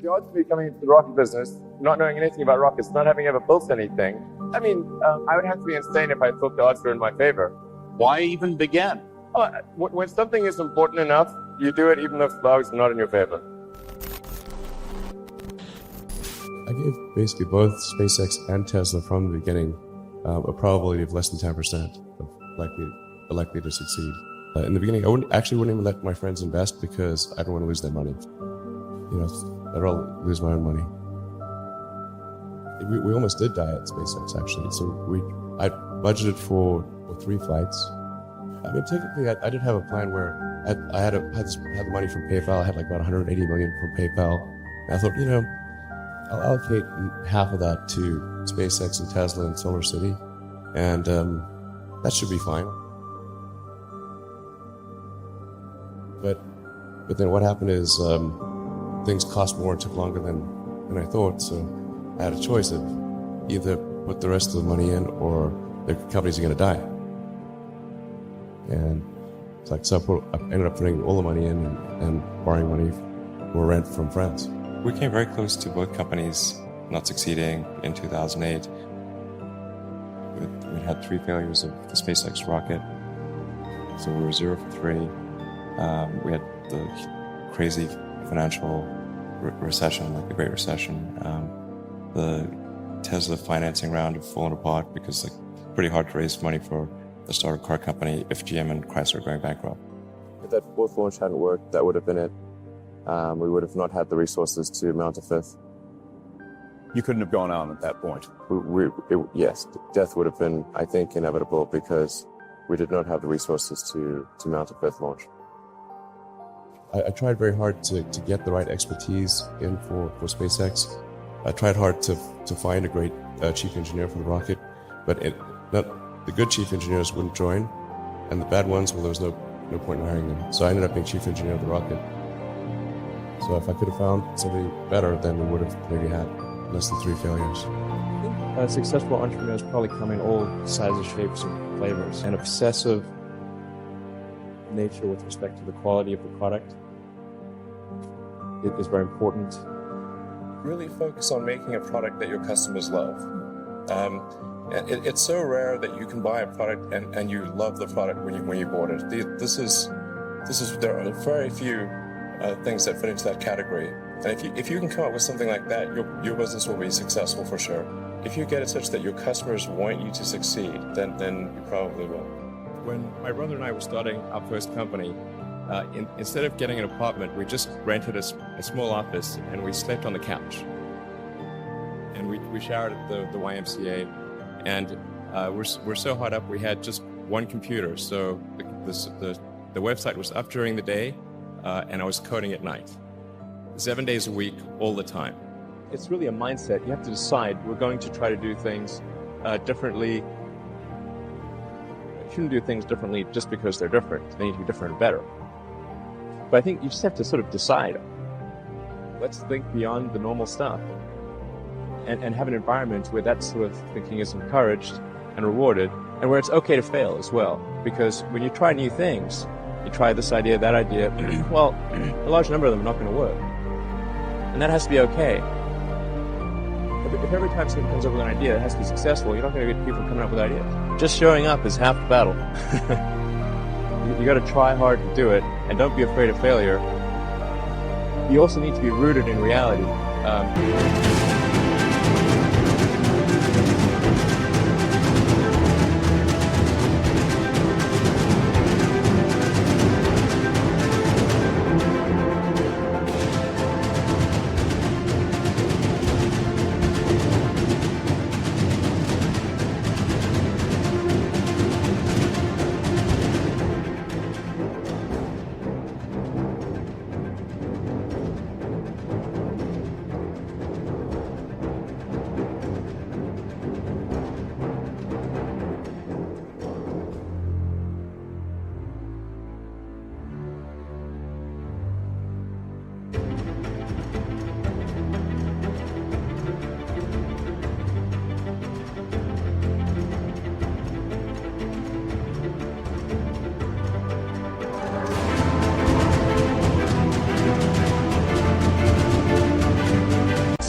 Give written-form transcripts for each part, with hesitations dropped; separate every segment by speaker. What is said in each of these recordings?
Speaker 1: the odds of me coming into the rocket business, not knowing anything about rockets, not having ever built anything, I would have to be insane if I thought the odds were in my favor.
Speaker 2: Why even begin?
Speaker 1: When something is important enough, you do it even if the odds are not in your favor.
Speaker 3: I gave basically both SpaceX and Tesla from the beginning a probability of less than 10% of likely to succeed. In the beginning, I wouldn't even let my friends invest because I don't want to lose their money. I'd rather lose my own money. We almost did die at SpaceX, actually. So I budgeted for 3 flights. Technically, I did have a plan where I had the money from PayPal. I had like about 180 million from PayPal. And I thought, I'll allocate half of that to SpaceX and Tesla and Solar City, and that should be fine. But then what happened is things cost more and took longer than I thought. So I had a choice of either put the rest of the money in or the companies are going to die. And it's like, so I ended up putting all the money in and borrowing money for rent from friends.
Speaker 4: We came very close to both companies not succeeding in 2008. We had 3 failures of the SpaceX rocket, so we were 0 for 3. We had the crazy financial recession, like the Great Recession. The Tesla financing round had fallen apart because it's pretty hard to raise money for the start of a car company if GM and Chrysler are going bankrupt.
Speaker 1: If that 4th launch hadn't worked, that would have been it. We would have not had the resources to mount a 5th.
Speaker 2: You couldn't have gone on at that point.
Speaker 1: Yes, death would have been, I think, inevitable because we did not have the resources to mount a 5th launch.
Speaker 3: I tried very hard to get the right expertise in for SpaceX. I tried hard to find a great chief engineer for the rocket, but the good chief engineers wouldn't join, and the bad ones, well, there was no point in hiring them. So I ended up being chief engineer of the rocket. So if I could have found somebody better, then we would have maybe had less than 3 failures.
Speaker 5: Successful entrepreneurs probably come in all sizes, shapes, and flavors. An obsessive nature with respect to the quality of the product is very important.
Speaker 4: Really focus on making a product that your customers love. It's so rare that you can buy a product and you love the product when you bought it. There are very few things that fit into that category. And if you can come up with something like that, your business will be successful for sure. If you get it such that your customers want you to succeed, then you probably will.
Speaker 1: When my brother and I were starting our first company, instead of getting an apartment, we just rented a small office and we slept on the couch. And we showered at the YMCA, and we're so hot up we had just one computer. So the website was up during the day, and I was coding at night. 7 days a week, all the time.
Speaker 5: It's really a mindset. You have to decide, we're going to try to do things differently. You shouldn't do things differently just because they're different. They need to be different and better. But I think you just have to sort of decide, let's think beyond the normal stuff and have an environment where that sort of thinking is encouraged and rewarded, and where it's okay to fail as well. Because when you try new things, you try this idea, that idea, well, a large number of them are not going to work. And that has to be okay. If every time someone comes up with an idea, it has to be successful, you're not going to get people coming up with ideas. Just showing up is half the battle. You got to try hard to do it, and don't be afraid of failure. You also need to be rooted in reality.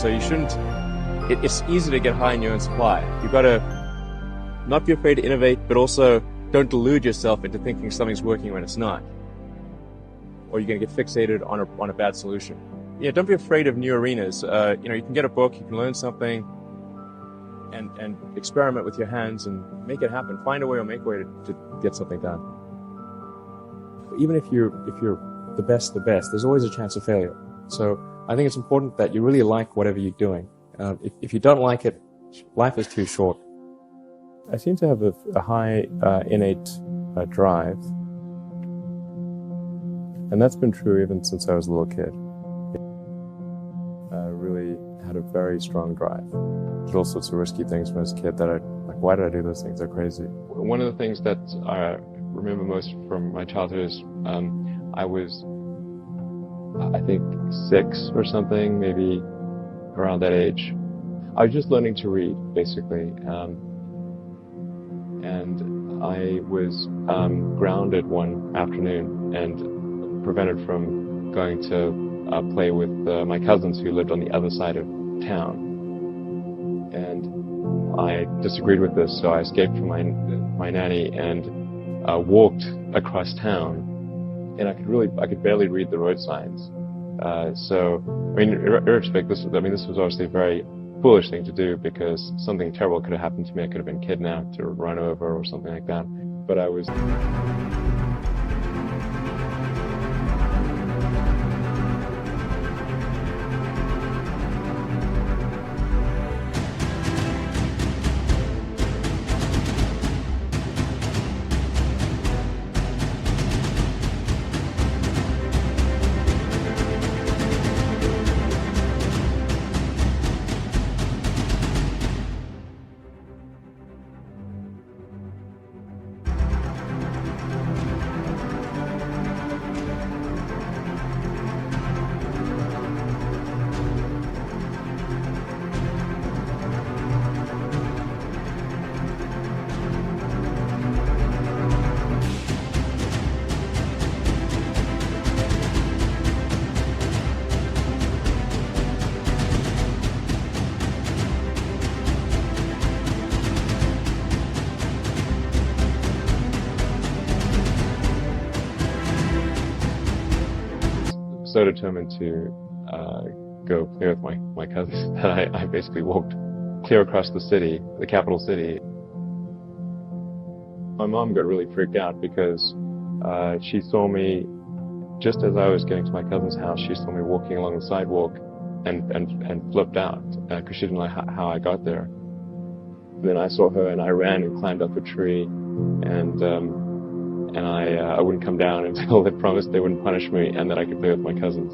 Speaker 5: So you shouldn't, it's easy to get high in your own supply. You've got to not be afraid to innovate, but also don't delude yourself into thinking something's working when it's not. Or you're going to get fixated on a bad solution. Yeah, don't be afraid of new arenas. You can get a book, you can learn something, and experiment with your hands and make it happen. Find a way or make a way to get something done. Even if you're the best, there's always a chance of failure. So I think it's important that you really like whatever you're doing. If you don't like it, life is too short. I seem to have a high innate drive, and that's been true even since I was a little kid. I really had a very strong drive. Did all sorts of risky things when I was a kid that why did I do those things? They're crazy. One of the things that I remember most from my childhood is I was, I think, 6 or something, maybe around that age. I was just learning to read, basically. And I was grounded one afternoon and prevented from going to play with my cousins who lived on the other side of town. And I disagreed with this, so I escaped from my nanny and walked across town. And I could barely read the road signs. So, I mean, in retrospect, this was obviously a very foolish thing to do because something terrible could have happened to me. I could have been kidnapped or run over or something like that. But I was... so determined to go play with my cousins that I basically walked clear across the city, the capital city. My mom got really freaked out because she saw me just as I was getting to my cousin's house. She saw me walking along the sidewalk and flipped out because she didn't know how I got there. Then I saw her and I ran and climbed up a tree and I wouldn't come down until they promised they wouldn't punish me and that I could play with my cousins.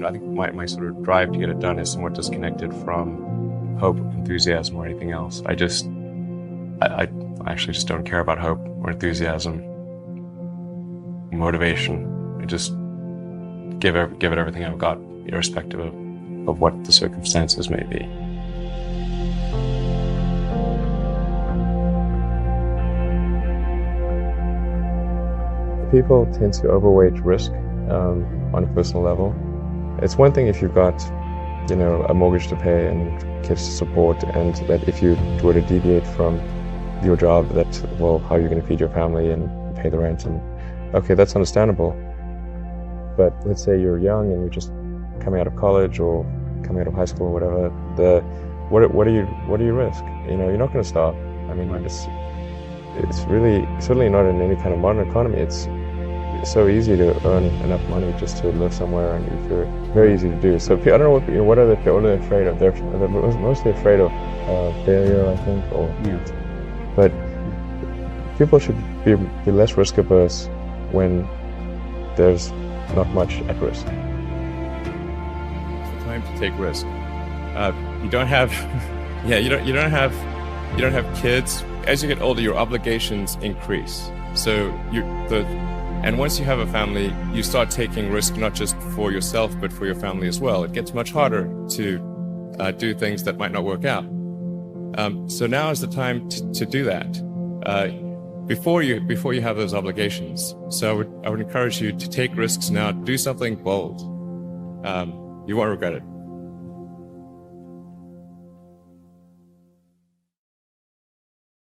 Speaker 5: I think my sort of drive to get it done is somewhat disconnected from hope, enthusiasm, or anything else. I actually just don't care about hope or enthusiasm, motivation. I just give it everything I've got, irrespective of what the circumstances may be. People tend to overweight risk on a personal level. It's one thing if you've got, a mortgage to pay and kids to support, and that if you were to deviate from your job, how are you going to feed your family and pay the rent? And okay, that's understandable. But let's say you're young and you're just coming out of college or coming out of high school or whatever. What do you risk? You're not going to starve. I mean, it's really certainly not in any kind of modern economy. It's so easy to earn enough money just to live somewhere, and it's very easy to do. So I don't know what are they afraid of? They're mostly afraid of failure, I think, But people should be less risk averse when there's not much at risk.
Speaker 1: It's the time to take risk. You don't have, you don't have kids. As you get older, your obligations increase. So and once you have a family, you start taking risk not just for yourself, but for your family as well. It gets much harder to do things that might not work out. So now is the time to do that before you have those obligations. So I would encourage you to take risks now. Do something bold. You won't regret it.